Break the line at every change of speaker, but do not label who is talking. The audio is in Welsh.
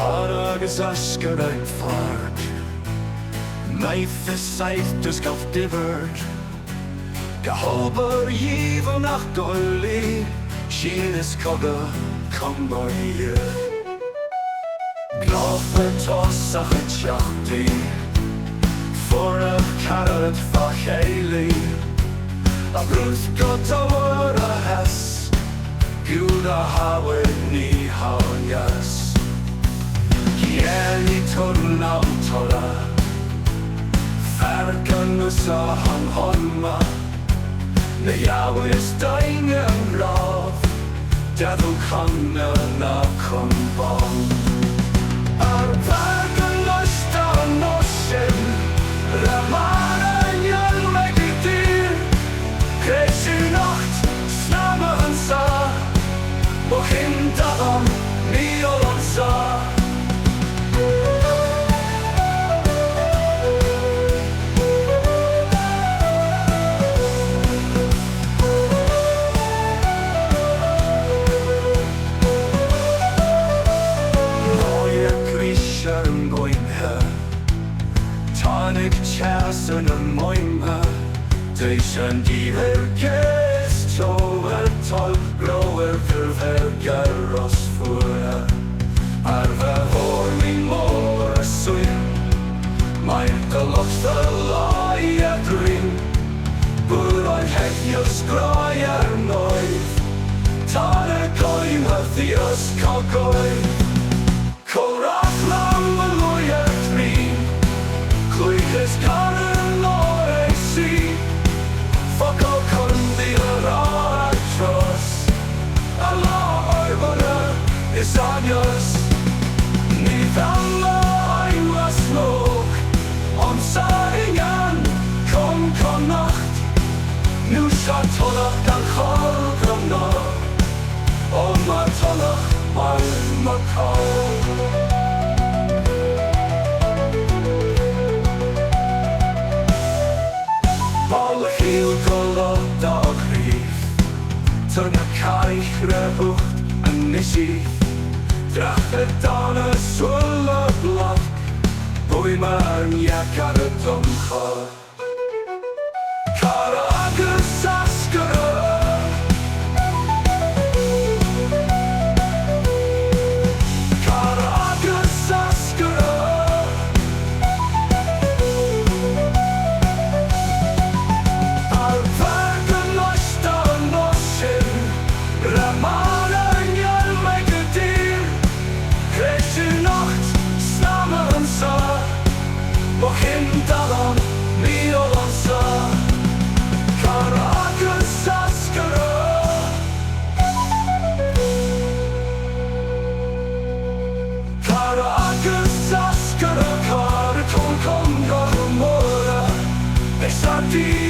Agus asgur ein fart Meith is seith dus gaf divert Gehober jivel nach dolly Shin is kogge kom by hier Gloffe tossach et sjachti For a carrot facheli A brus got a word a hes Guda hawed ni hawnjas Kieli turna tora Fergan usa han honma Ne jawis daingen rav Dadw kanna na kumbang Fergan lusta nosin Ramana njölmeg i dyr Kresu nacht snamme han sa Och hinda om miolan sa Chasen en moimha Tusen diver kest Tover tolv blåer Förvergar oss fura Arva hår min mor swim Michael of the liar dream Buran hegnios grajar noif Tare goim hathios kogoi Korak lam a lawyer dream Glwychus garen o'r eisi Ffog o cundi yr ar tros A la o'i fyna is anios Ni fel o'i was lwg Ond sa ingan kom connacht Nu sa tolach gan chorg rymno O ma tolach mae'n macol Hiel golod og rif Tynga caich rebucht yn nisi Drachau dan y swyl y bloc Bwy ma'n iac ar y dymchor Car agus asgyr Car agus asgyr Di